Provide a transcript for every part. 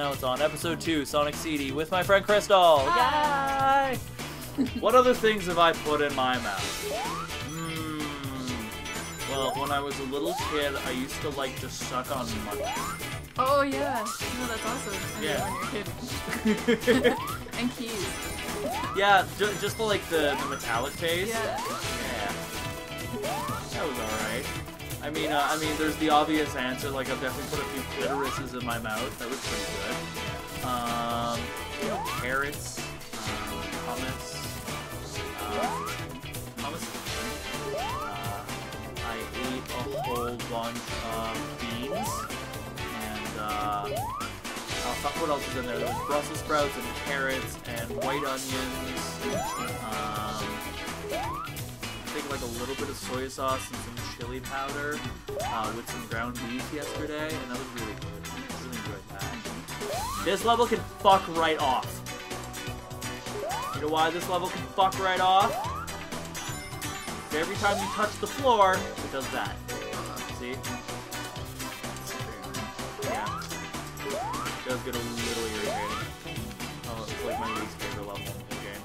Notes on episode 2, Sonic CD, with my friend Crystal. Hi. Yay! What other things have I put in my mouth? Well, when I was a little kid, I used to like to suck on monkeys. Oh yeah, no, that's awesome. I Yeah. know when you're a kid. And keys. Yeah, just like the metallic taste. Yeah. Yeah. That was alright. I mean, there's the obvious answer. Like, I've definitely put a few clitorises in my mouth. That was pretty good. You know, carrots, hummus. Hummus. I ate a whole bunch of beans, and fuck, what else was in there? There was Brussels sprouts and carrots and white onions. I think like a little bit of soy sauce and some chili powder with some ground beef yesterday, and that was really good. I really enjoyed that. This level can fuck right off. You know why this level can fuck right off? Every time you touch the floor, it does that. See? Yeah. It does get a little irritating. Oh, it's like my least favorite level in the game.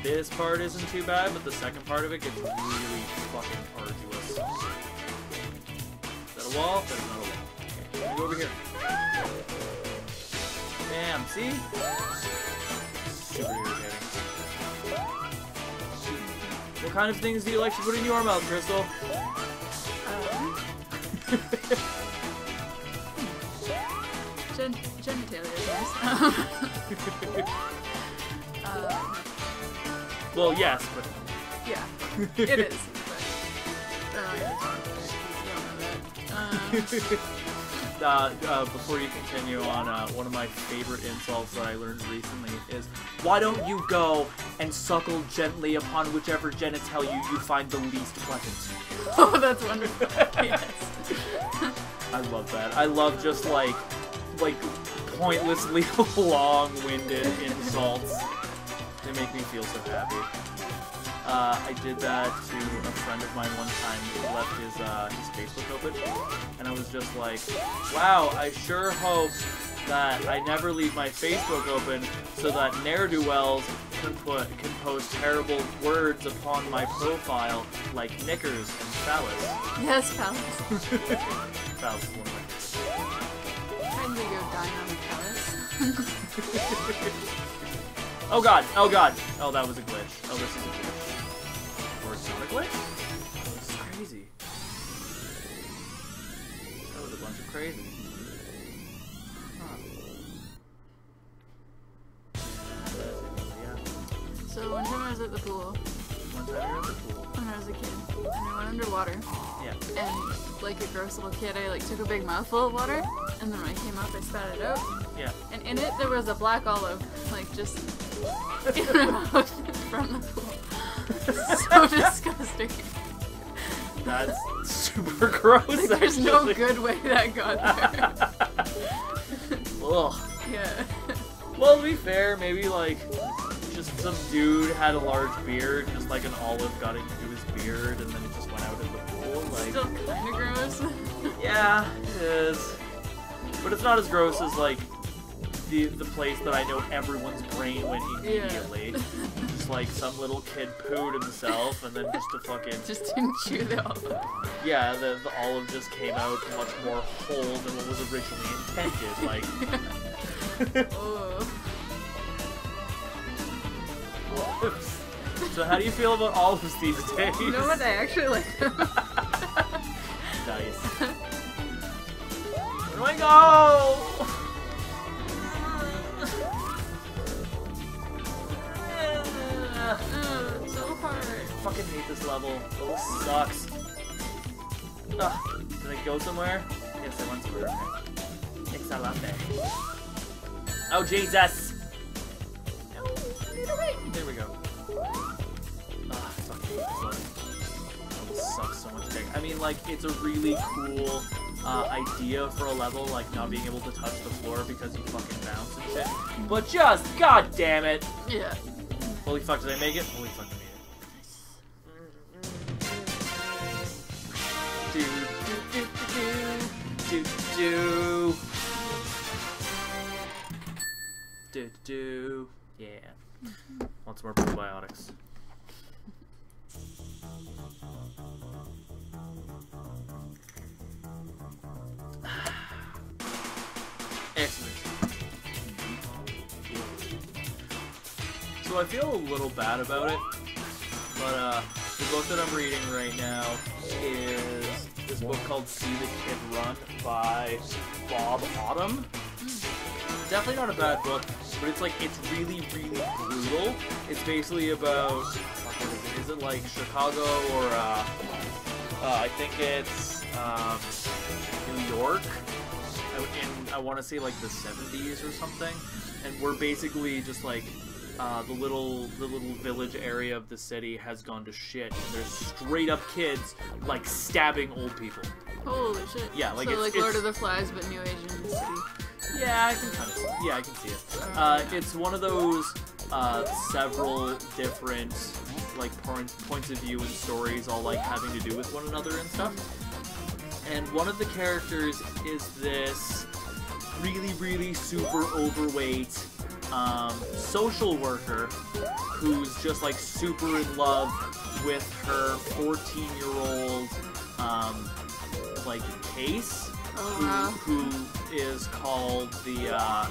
This part isn't too bad, but the second part of it gets really fucking arduous. Is that a wall? That's not a wall. Okay, let me go over here. Bam, see? Super irritating. What kind of things do you like to put in your mouth, Crystal? Genitalia is nice. Well, yes, but... Yeah, it is. But, you don't know that. Before you continue on, one of my favorite insults that I learned recently is, why don't you go and suckle gently upon whichever genitalia you find the least pleasant? Oh, that's wonderful. Yes. I love that. I love just like pointlessly long-winded insults. They make me feel so happy. I did that to a friend of mine one time who left his Facebook open, and I was just like, wow, I sure hope that I never leave my Facebook open so that ne'er-do-wells can post terrible words upon my profile like knickers and phallus. Yes, Palace. Phallus is one of my favorites. Trying to go dying on the Palace. Oh god, oh god. Oh, that was a glitch. Oh, this is a glitch. Or it's not a glitch? Oh, this is crazy. That was a bunch of crazy. Huh. Yeah. So one time I was at the pool One time you're at the pool. when I was a kid, and I went underwater. Yeah. And like a gross little kid, I like took a big mouthful of water, and then when I came up, I spat it out. Yeah. And in it, there was a black olive, like just in my mouth from the pool. So disgusting. That's super gross, Like, there's no actually. good way that got there. Ugh. Yeah. Well, to be fair, maybe like just some dude had a large beard, just like an olive got into his beard, and then it just went out in the pool. Like, Still kind of gross. yeah, it is. But it's not as gross as like the place that I know everyone's brain went immediately. Just like some little kid pooed himself, and then just to fucking Just didn't chew the olive. yeah, the olive just came out much more whole than what was originally intended. Like. Oh. So how do you feel about olives these days? You know what? I actually like them. Nice. Where do I go? It's so hard. I fucking hate this level. This level sucks. Ugh. Did I go somewhere? Yes, I went somewhere. Okay. Excelente. Oh, Jesus! There we go. Ugh, I fucking hate this level. It sucks so much dick. I mean, like, it's a really cool idea for a level, like not being able to touch the floor because you fucking bounce and shit. But just, god damn it! Yeah. Holy fuck, did I make it? Holy fuck, I made it. Do, do, do, do, do, do. Do. Yeah. Want some more probiotics. Excellent. So I feel a little bad about it, but the book that I'm reading right now is this book called See the Kid Run by Bob Autumn. Definitely not a bad book, but it's like, it's really, really brutal. It's basically about, what is it? Is it like Chicago or, I think it's, New York? I want to say like the 70s or something. And we're basically just like, the little village area of the city has gone to shit, and there's straight up kids like stabbing old people. Holy shit. Yeah, like so it's, like Lord of the Flies, but New Asian city. Yeah, I can kind of. Yeah, I can see it. It's one of those several different like points of view and stories, all like having to do with one another and stuff. And one of the characters is this really, really super overweight social worker who's just like super in love with her 14-year-old like case. Who is called the, I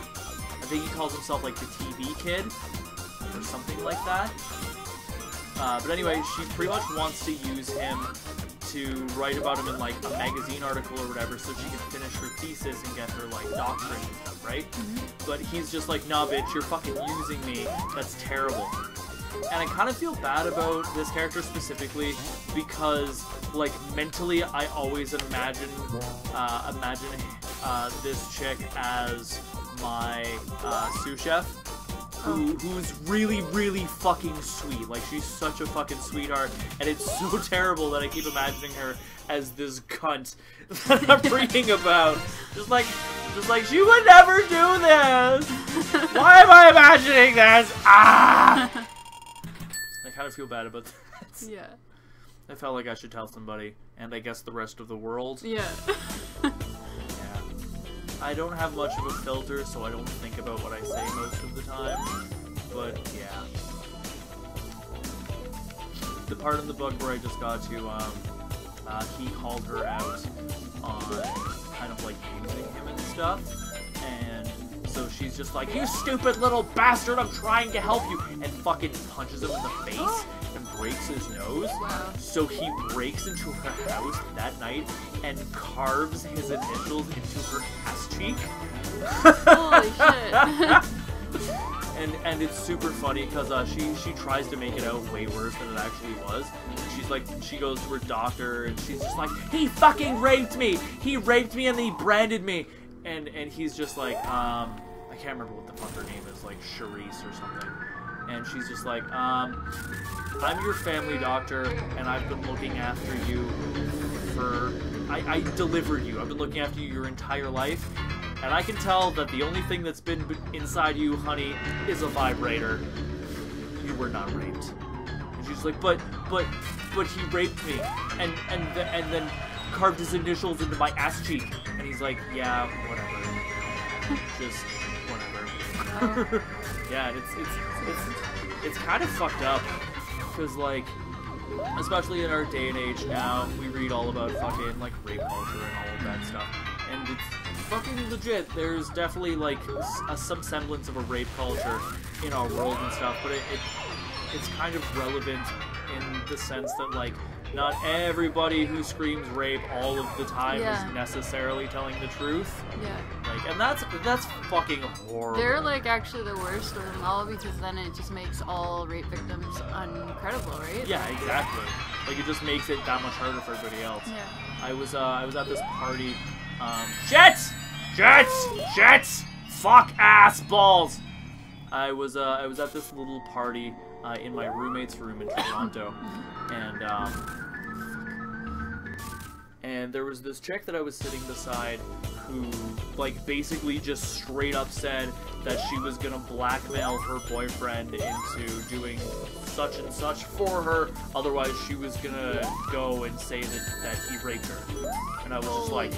think he calls himself like the TV kid, or something like that. But anyway, she pretty much wants to use him to write about him in like a magazine article or whatever, so she can finish her thesis and get her like doctorate and stuff, right? But he's just like, nah bitch, you're fucking using me, that's terrible. And I kind of feel bad about this character specifically because, like, mentally I always imagine this chick as my sous chef, who's really, really fucking sweet. Like, she's such a fucking sweetheart, and it's so terrible that I keep imagining her as this cunt that I'm reading about. Just like she would never do this. Why am I imagining this? Ah! I kind of feel bad about that. Yeah. I felt like I should tell somebody, and I guess the rest of the world. Yeah. Yeah. I don't have much of a filter, so I don't think about what I say most of the time. But, yeah. The part in the book where I just got to, he called her out on kind of, like, using him and stuff. And so she's just like, you stupid little bastard, I'm trying to help you, and fucking punches him in the face and breaks his nose. Wow. So he breaks into her house that night and carves his initials into her ass cheek. Holy shit. And it's super funny because she tries to make it out way worse than it actually was. She's like, she goes to her doctor and she's just like, he fucking raped me! He raped me and he branded me! And he's just like, I can't remember what the fuck her name is, like Charisse or something. And she's just like, I'm your family doctor, and I've been looking after you for, I delivered you. I've been looking after you your entire life, and I can tell that the only thing that's been inside you, honey, is a vibrator. You were not raped. And she's like, but he raped me, and then carved his initials into my ass cheek. And he's like, yeah, whatever. Just whatever. Yeah, it's kind of fucked up, because, like, especially in our day and age now, we read all about fucking, like, rape culture and all of that stuff, and it's fucking legit. There's definitely, like, some semblance of a rape culture in our world and stuff, but it's kind of relevant in the sense that, like, not everybody who screams rape all of the time is necessarily telling the truth. Yeah. Like, and that's fucking horrible. They're like actually the worst of them all, because then it just makes all rape victims uncredible, right? Yeah, exactly. Like, it just makes it that much harder for everybody else. Yeah. I was at this party. Jets! Fuck ass balls. I was at this little party in my roommate's room in Toronto, and there was this chick that I was sitting beside who, like, basically just straight up said that she was gonna blackmail her boyfriend into doing such and such for her, otherwise she was gonna go and say that he raped her. And I was just like,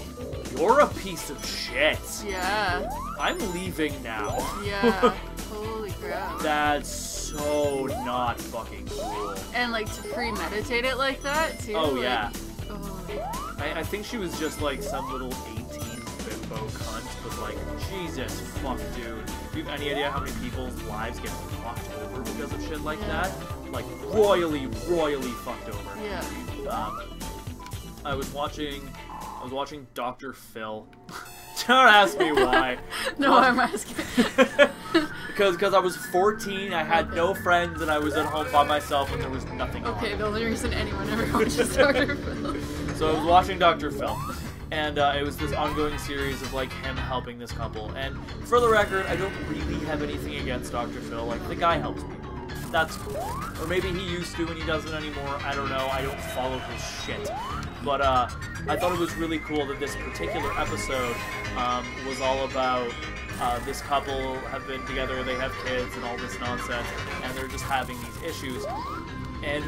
you're a piece of shit. Yeah. I'm leaving now. Yeah. Holy crap. That's so not fucking cool. And like to premeditate it like that too. Oh like, yeah. Oh. I think she was just like some little 18 bimbo cunt, but like, Jesus fuck, dude. Do you have any idea how many people's lives get fucked over because of shit like that? Like, royally fucked over. Yeah. I was watching Dr. Phil. Don't ask me why. No, I'm asking. Because I was 14, I had no friends, and I was at home by myself, and there was nothing on. Okay, the only reason anyone ever watches Dr. Phil. So I was watching Dr. Phil, and it was this ongoing series of like him helping this couple. And for the record, I don't really have anything against Dr. Phil. Like, the guy helps people. That's cool. Or maybe he used to and he doesn't anymore. I don't know. I don't follow his shit. But I thought it was really cool that this particular episode was all about this couple have been together, they have kids and all this nonsense, and they're just having these issues. And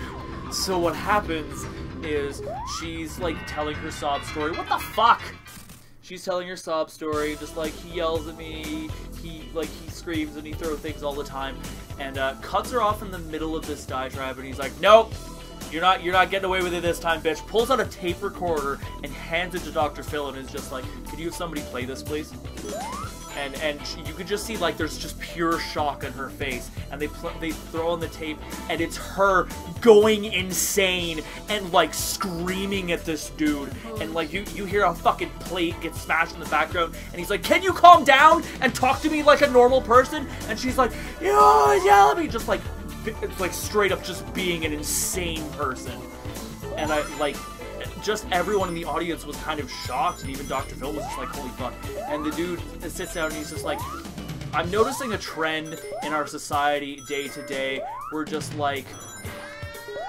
so what happens is she's like telling her sob story. What the fuck? She's telling her sob story, just like, he yells at me, he screams and he throws things all the time, and cuts her off in the middle of this diatribe, and he's like, nope, you're not getting away with it this time, bitch. Pulls out a tape recorder and hands it to Dr. Phil and is just like, could you have somebody play this, please? And you could just see, like, there's just pure shock on her face, and they throw on the tape, and it's her going insane and like screaming at this dude, and like you hear a fucking plate get smashed in the background, and he's like, can you calm down and talk to me like a normal person? And she's like, you always yell at me, just like, it's like straight up just being an insane person. And I like, just everyone in the audience was kind of shocked, and even Dr. Phil was just like, holy fuck. And the dude sits down and he's just like, I'm noticing a trend in our society day to day where just like,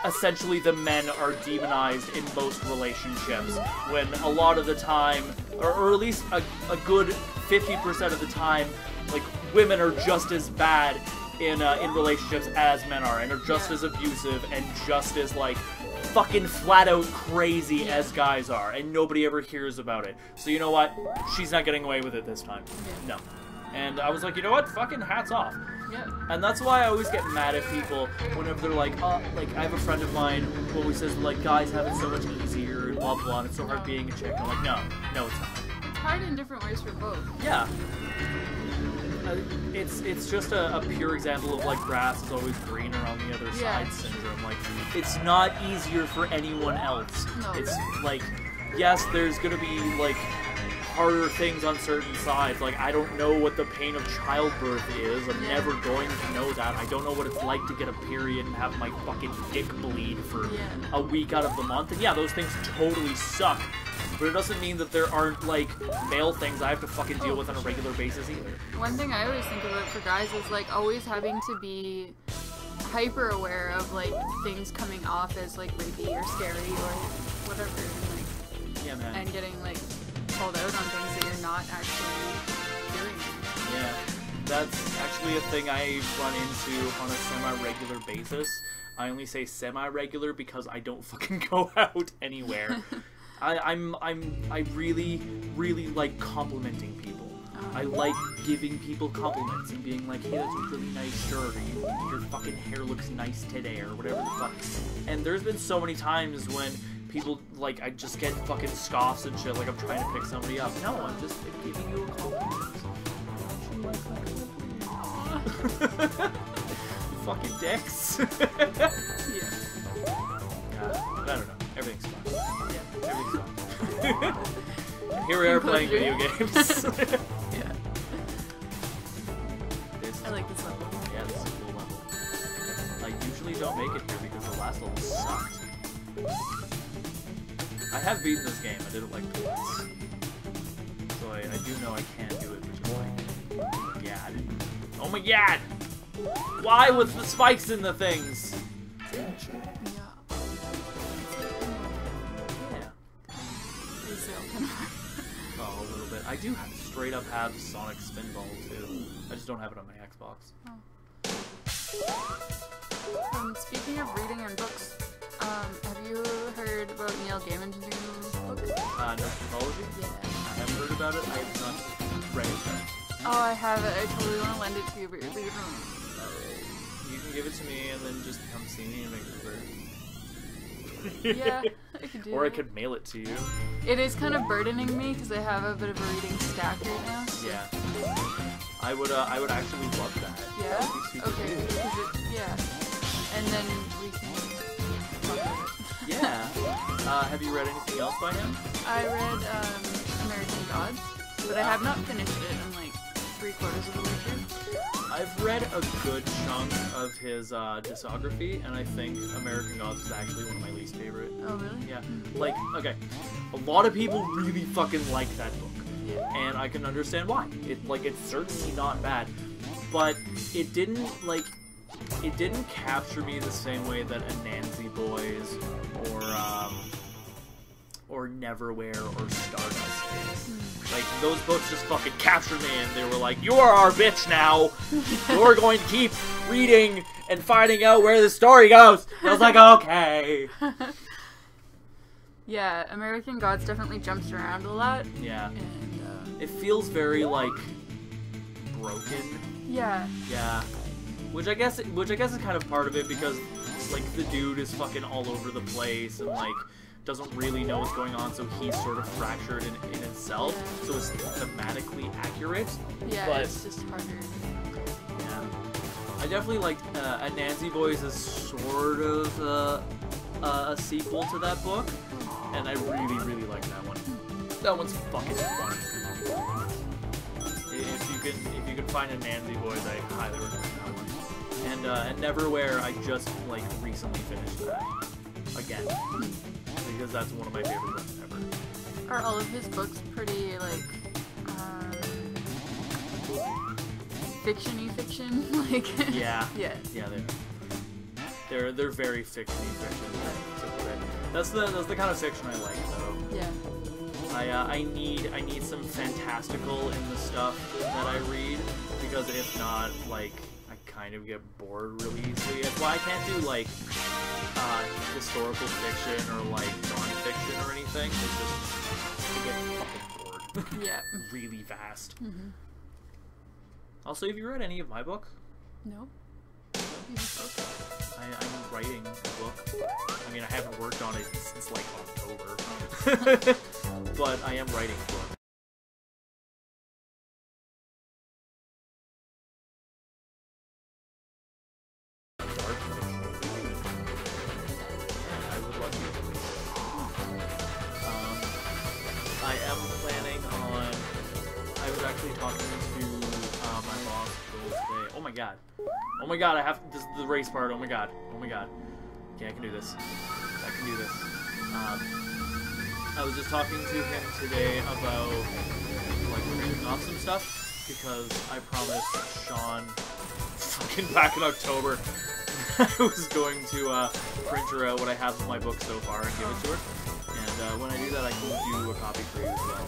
essentially the men are demonized in most relationships, when a lot of the time, or at least a good 50% of the time, like, women are just as bad in relationships as men are, and are just as abusive and just as like fucking flat out crazy as guys are, and nobody ever hears about it. So you know what? She's not getting away with it this time. No. And I was like, you know what? Fucking hats off. Yeah. And that's why I always get mad at people whenever they're like, oh, like, I have a friend of mine who always says, like, guys have it so much easier and blah blah, and it's so hard being a chick. I'm like, no, it's not. It's hard in different ways for both. Yeah. It's just a pure example of, like, grass is always greener on the other side syndrome. Like, it's not easier for anyone else. No. It's like, yes, there's gonna be, like, harder things on certain sides. Like, I don't know what the pain of childbirth is. I'm never going to know that. I don't know what it's like to get a period and have my fucking dick bleed for a week out of the month. And yeah, those things totally suck. But it doesn't mean that there aren't, like, male things I have to fucking deal with on a regular basis either. One thing I always think about for guys is, like, always having to be hyper aware of, like, things coming off as, like, rapey or scary or whatever. And, like, yeah, man. And getting, like, called out on things that you're not actually doing. Yeah. That's actually a thing I run into on a semi-regular basis. I only say semi-regular because I don't fucking go out anywhere. I really, really like complimenting people. I like giving people compliments and being like, hey, that's a really nice shirt, or your fucking hair looks nice today, or whatever the fuck. And there's been so many times when people, like, I just get fucking scoffs and shit, like I'm trying to pick somebody up. No, I'm just giving you a compliment. Fucking dicks. Yeah. I don't know. Everything's fun. Yeah, everything's fun. Here we are playing video games. Yeah. I like this level. Yeah, this is a cool level. I usually don't make it here because the last level sucked. I have beaten this game. I did it like twice. So I do know I can do it, which is like, oh my god. Oh my god! Why with the spikes in the things? kind of hard. Oh, a little bit. I do straight up have Sonic Spinball too. I just don't have it on my Xbox. Speaking of reading and books, have you heard about Neil Gaiman's new book? Nostalgia? Yeah. I haven't heard about it. I have not read it yet. Oh, I have it. I totally want to lend it to you, but you're leaving. You can give it to me and then just come see me and make it better. Yeah, I could do Or I that. could mail it to you. It is kind of burdening me because I have a bit of a reading stack right now. So. Yeah. I would actually love that. Yeah? That would be super Okay. cool. 'Cause yeah. And then we can talk about it. Yeah. Have you read anything else by him? I read American Gods, but I have not finished it. I'm like 3/4 of the way through. I've read a good chunk of his discography, and I think American Gods is actually one of my least favorite. Oh, really? Yeah. Like, okay, a lot of people really fucking like that book. Yeah. And I can understand why. It's certainly not bad, but it didn't capture me the same way that Anansi Boys or Neverwhere or Stardust did. Like, those books just fucking captured me, and they were like, "You are our bitch now. You're going to keep reading and finding out where the story goes." And I was like, okay. Yeah, American Gods definitely jumps around a lot. Yeah. And, It feels very, like, broken. yeah. Yeah. Which I guess is kind of part of it because, like, the dude is fucking all over the place and, like, doesn't really know what's going on, so he's sort of fractured in itself, so it's thematically accurate. Yeah, But- it's just harder. Yeah. I definitely liked Anansi Boys is sort of a sequel to that book, and I really, really like that one. That one's fucking fun. If you can find Anansi Boys, I highly recommend that one. And Neverwhere, I just like recently finished that again because that's one of my favorite books ever. Are all of his books pretty, like, fiction-y fiction? Like, Yeah. yeah. Yeah, they're very fiction-y fiction. To put it. That's the kind of fiction I like, though. Yeah. I need some fantastical in the stuff that I read, because if not, like, I kind of get bored really easily. That's why I can't do, like, historical fiction or, like, non-fiction or anything. It's just, I get fucking bored. Yeah. Really fast. Mm-hmm. Also, have you read any of my book? No? I'm writing a book. I mean, I haven't worked on it since, like, October. But I am writing a book. I would love to. I am planning on... I was actually talking to my boss today. Oh my god. Oh my god, I have... This is the race part. Oh my god. Oh my god. Okay, I can do this. I can do this. I was just talking to him today about, like, printing off some stuff, because I promised Sean, fucking back in October, I was going to print her out what I have of my book so far and give it to her. And when I do that, I can do a copy for you as well.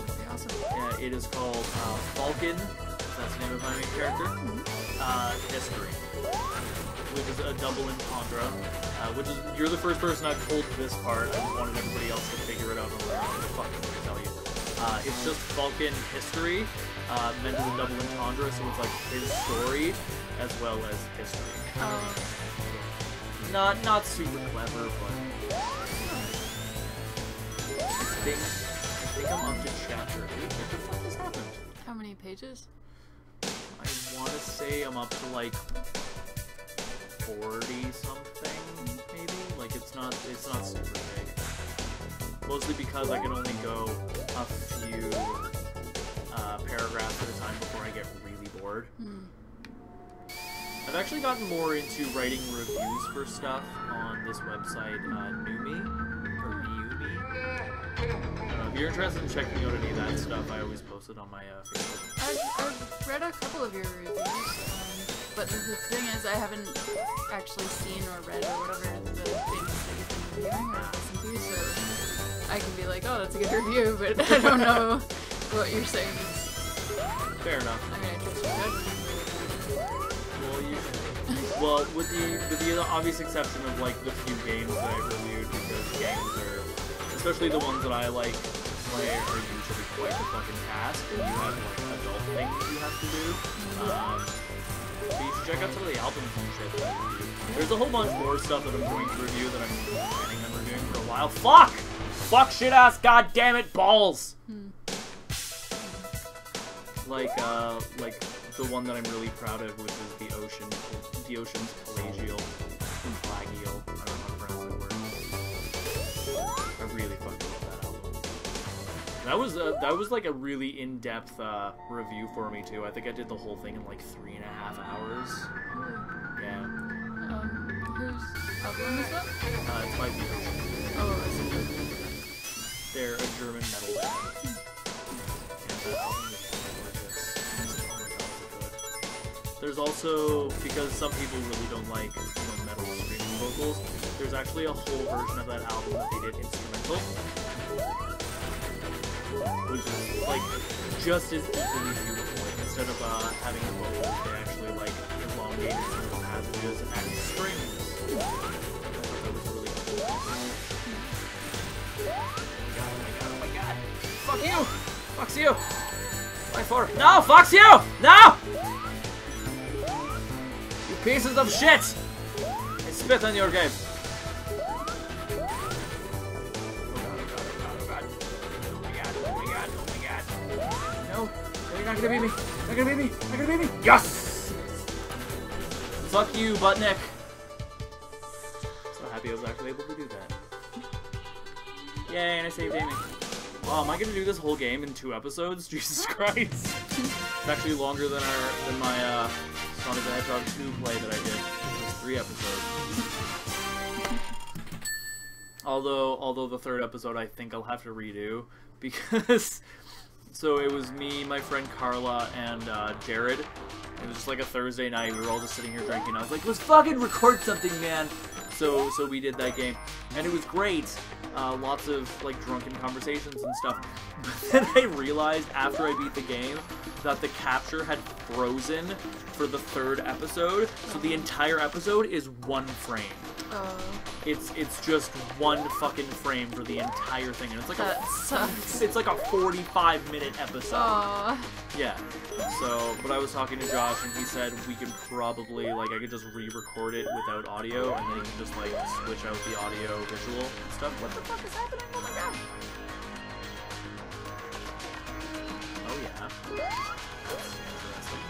That'd be awesome. It is called Falcon, that's the name of my main character, History, which is a double entendre, which is, you're the first person I've told this part. I just wanted everybody else to figure it out on their own. What the fuck am I gonna tell you? It's just Falcon History, meant as a double entendre, so it's like his story as well as history. Not super clever, but I think I'm up to chapter 8. What the fuck has happened? How many pages? I want to say I'm up to like 40 something, maybe. Like it's not super big. Mostly because I can only go a few paragraphs at a time before I get really bored. I've actually gotten more into writing reviews for stuff on this website, Newme, or Viewme. I don't know, if you're interested in checking out any of that stuff, I always post it on my Facebook. I've read a couple of your reviews, but the thing is, I haven't actually seen or read or whatever the things that you've been reviewing or listened to, so I can be like, oh, that's a good review, but I don't know what you're saying is. Fair enough. I mean, I trust your judgment. Well, with the obvious exception of like the few games that I reviewed, because games are, especially the ones that I like play, are usually quite the fucking task, and you have like adult things you have to do. But you should check out some of the albums and shit. There's a whole bunch more stuff that I'm going to review that I'm planning on reviewing for a while. Fuck! Fuck shit ass, god damn it, balls! Like the one that I'm really proud of, which is the Ocean's Pelagial and Plagial. I don't know how to pronounce that word. I really fucking love that album. That was like a really in-depth review for me too. I think I did the whole thing in like 3.5 hours. Yeah. Whose album is that? It's by The Ocean. Oh, I see. They're a German metal band. And that album is gorgeous. Oh my god, is it good. There's also, because some people really don't like, metal screaming vocals, there's actually a whole version of that album that they did instrumental. Which is, like, just as equally beautiful. Like, instead of having the vocals, they actually, like, elongated some of the passages and added strings. I thought that was really cool. Oh my god. Fuck you! Fuck you! Why for? No! Fuck you! No! You pieces of shit! I spit on your game. You're not gonna beat me! You're not gonna beat me! You're not gonna beat me! Yes! Fuck you, Buttnick! So happy I was actually able to do that. Yay, and I saved Amy. Wow, am I gonna do this whole game in 2 episodes? Jesus Christ! It's actually longer than my Sonic the Hedgehog 2 play that I did, which was 3 episodes. Although the 3rd episode I think I'll have to redo, because... So it was me, my friend Carla, and Jared. It was just like a Thursday night. We were all just sitting here drinking. I was like, let's fucking record something, man. So we did that game, and it was great. Lots of like drunken conversations and stuff. But then I realized after I beat the game that the capture had frozen for the 3rd episode. So the entire episode is 1 frame. It's just 1 fucking frame for the entire thing, and it's like sucks. It's like a 45-minute episode. Aww. Yeah. So, but I was talking to Josh, and he said we could probably I could just re-record it without audio, and then you can just like switch out the audio, visual and stuff. What the fuck is happening? Oh my god. Oh yeah. That's interesting.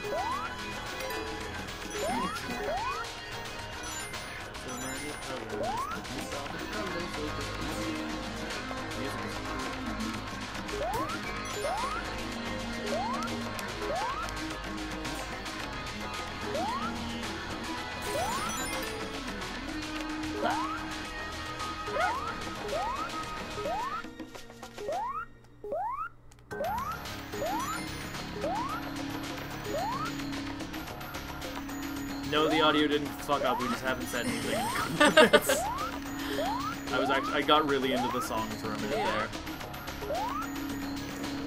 No, the audio didn't fuck up. We just haven't said anything in the comments. I got really into the songs for a minute there.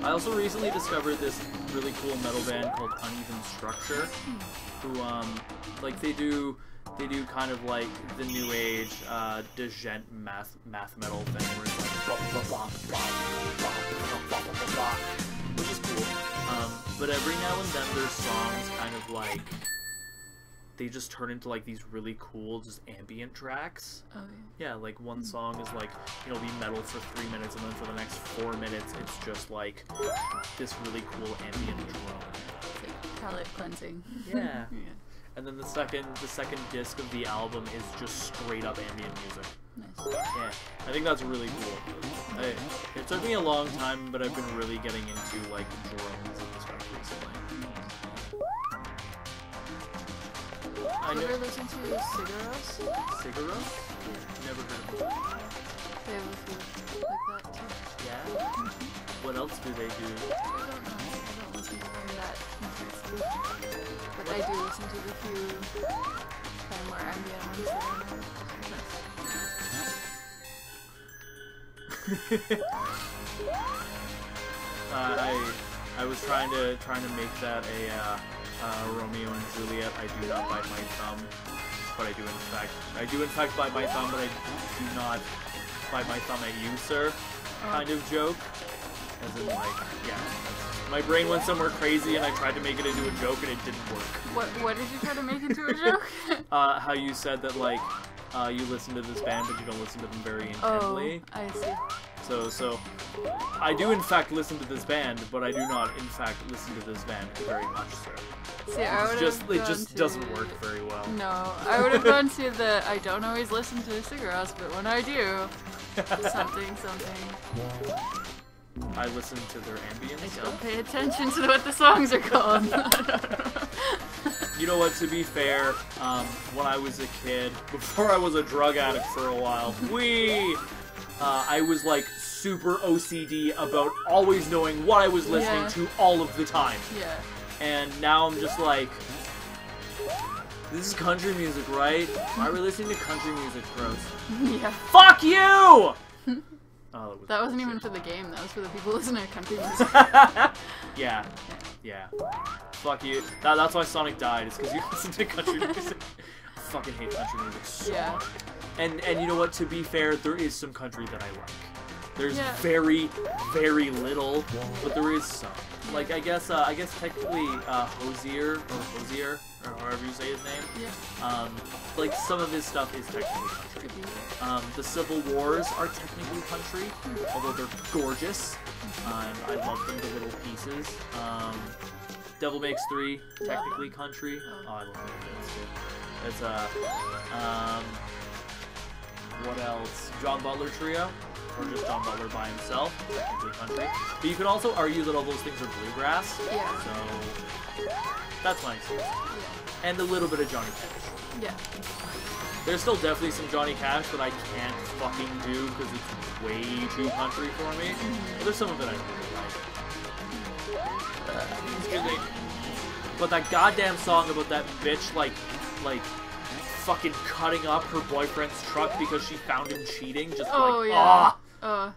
I also recently discovered this really cool metal band called Uneven Structure, who they do kind of like the new age djent math metal thing where it's like which is cool. But every now and then their songs kind of like they just turn into like these really cool just ambient tracks. Oh yeah. Like one song is like, be metal for 3 minutes, and then for the next 4 minutes it's just like this really cool ambient drum. It's like palate cleansing. Yeah. And then the second disc of the album is just straight up ambient music. Nice. Yeah, I think that's really cool. It took me a long time, but I've been really getting into like drums and stuff recently. Have you ever listened to Sigaros? Sigaros? Yeah. Never heard of them. They have a few like that too. Yeah? What else do they do? I don't know. I don't listen to them that intensely. But I do listen to the few kind of more ambient ones that I know. I was trying to make that a Romeo and Juliet. I do not bite my thumb, but I do in fact bite my thumb, but I do not bite my thumb at you, sir. Kind of joke, as in like, yeah. My brain went somewhere crazy, and I tried to make it into a joke, and it didn't work. What did you try to make into a joke? How you said that like you listen to this band, but you don't listen to them very intently. Oh, I see. So, I do in fact listen to this band, but I do not in fact listen to this band very much, sir. See, I would have it just doesn't work very well. No, I would have gone to the I don't always listen to Sigur Rós, but when I do, something. I listen to their ambient I stuff. don't pay attention to what the songs are called. You know what, to be fair, when I was a kid, before I was a drug addict for a while, I was like super OCD about always knowing what I was listening to all of the time. Yeah. And now I'm just like, this is country music, right? Why are we listening to country music, gross? Yeah. Fuck you! Oh, that wasn't even for the game, that was for the people listening to country music. Yeah. Fuck you. That's why Sonic died, is because you listen to country music. I fucking hate country music so much. And you know what, to be fair, there is some country that I like. There's very, very little, but there is some. Like, I guess technically, Hozier, or however you say his name. Yeah. Like, some of his stuff is technically country. The Civil Wars are technically country, although they're gorgeous. And I love them to little pieces. Devil Makes 3, technically country. Oh, I love that. It's what else? John Butler Trio, or just John Butler by himself, technically country. But you could also argue that all those things are bluegrass. Yeah. So that's my excuse. Yeah. And a little bit of Johnny Cash. Yeah. There's still definitely some Johnny Cash that I can't fucking do because it's way too country for me. But there's some of it I really like. Excuse me. But that goddamn song about that bitch, like fucking cutting up her boyfriend's truck because she found him cheating, just everything about that.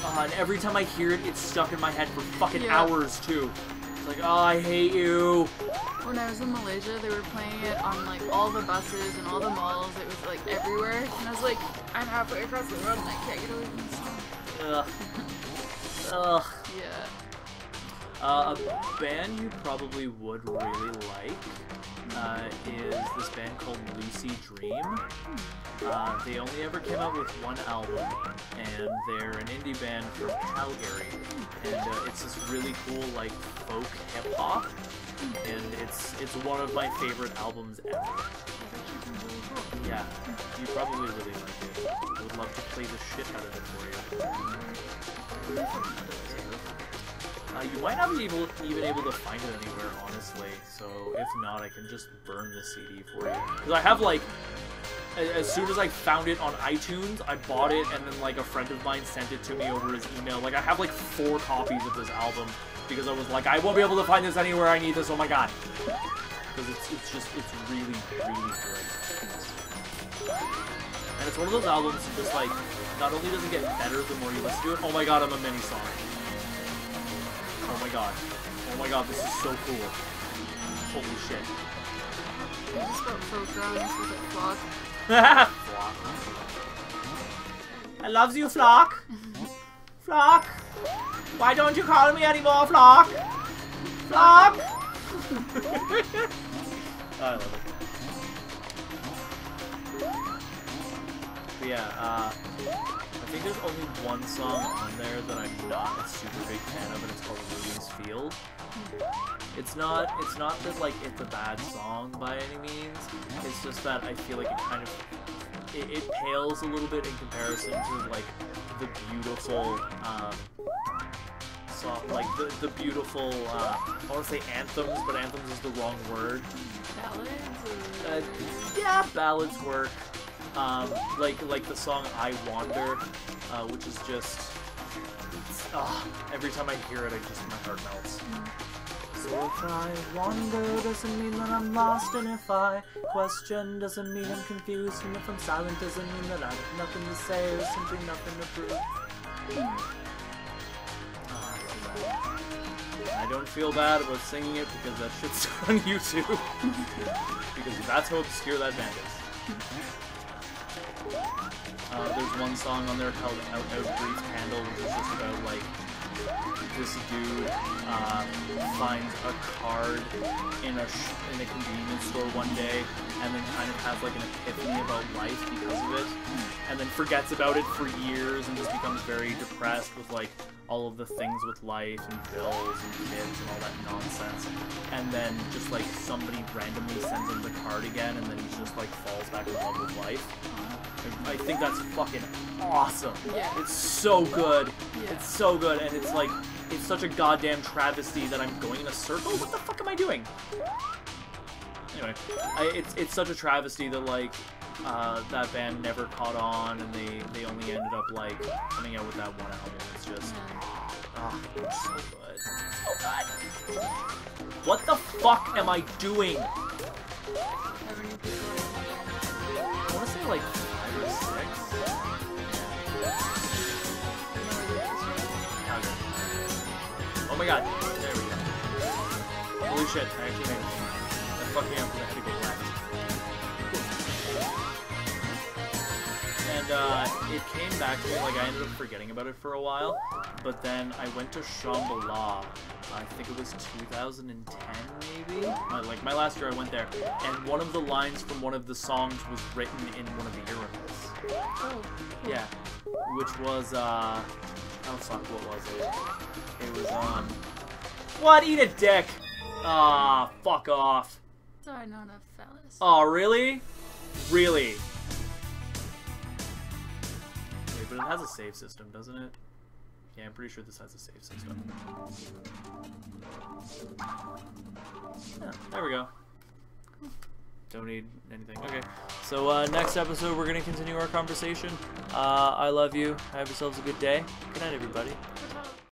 And every time I hear it, it's stuck in my head for fucking hours too. It's like, oh, I hate you. When I was in Malaysia, they were playing it on like all the buses and all the malls. It was like everywhere, and I was like, I'm halfway across the road and I can't get away from this song. Ugh. Yeah. A band you probably would really like is this band called Lucy Dream. They only ever came out with one album, and they're an indie band from Calgary. And it's this really cool, like, folk hip-hop, and it's one of my favorite albums ever. Yeah, you probably really like it. I would love to play the shit out of it for you. You might not be even able to find it anywhere, honestly, so if not, I can just burn the CD for you. Because I have, like, as soon as I found it on iTunes, I bought it, and then, like, a friend of mine sent it to me over his email. Like, I have, like, 4 copies of this album, because I was like, I won't be able to find this anywhere, I need this, oh my god. Because it's really, really great. And it's one of those albums that just, like, not only does it get better the more you listen to it, oh my god, I'm a mini-sonic. Oh my god. Oh my god, this is so cool. Holy shit. I just got folk drums with a flock. Flock. I loves you, Flock. Flock. Why don't you call me anymore, Flock? Flock. I love it. But yeah, I think there's only one song on there that I'm not a super big fan of, and it's called Ruby's Field. It's not that, like, it's a bad song by any means. It's just that I feel like it kind of it pales a little bit in comparison to, like, the beautiful song, like the beautiful I want to say anthems, but anthems is the wrong word. Ballads? Yeah, ballads work. Like the song I Wander, which is just, every time I hear it, my heart melts. So if I wander, doesn't mean that I'm lost, and if I question, doesn't mean I'm confused, and if I'm silent, doesn't mean that I have nothing to say or simply nothing to prove. I don't feel bad about singing it because that shit's on YouTube. Because that's how obscure that band is. There's one song on there called Out Brief Candle, which is just about, like, this dude finds a card in a convenience store one day, and then kind of has like an epiphany about life because of it, and then forgets about it for years and just becomes very depressed with like all of the things with life and bills and kids and all that nonsense, and then just like somebody randomly sends him the card again, and then he just like falls back in love with life. I think that's fucking awesome. Yeah. It's so good. Yeah. It's so good, and it's like, it's such a goddamn travesty that I'm going in a circle? What the fuck am I doing? Anyway, it's such a travesty that, like, that band never caught on, and they only ended up, like, coming out with that one album. It's just, it's so good. So good. What the fuck am I doing? How many people are I want to say, like, 5 or 6. Oh my god, there we go. Holy shit, I actually made it. That fucked me up because I had to go left. And it came back to me, like I ended up forgetting about it for a while, but then I went to Shambhala, I think it was 2010 maybe? My last year I went there, and one of the lines from one of the songs was written in one of the urinals. Oh. Yeah, which was, oh fuck, what was it? It was, what? Eat a dick! Ah, fuck off. Sorry, not enough fellas. Oh, really? Really? Wait, but it has a save system, doesn't it? Yeah, I'm pretty sure this has a save system. Yeah, there we go. Don't need anything. Okay, so next episode we're going to continue our conversation. I love you. Have yourselves a good day. Good night, everybody.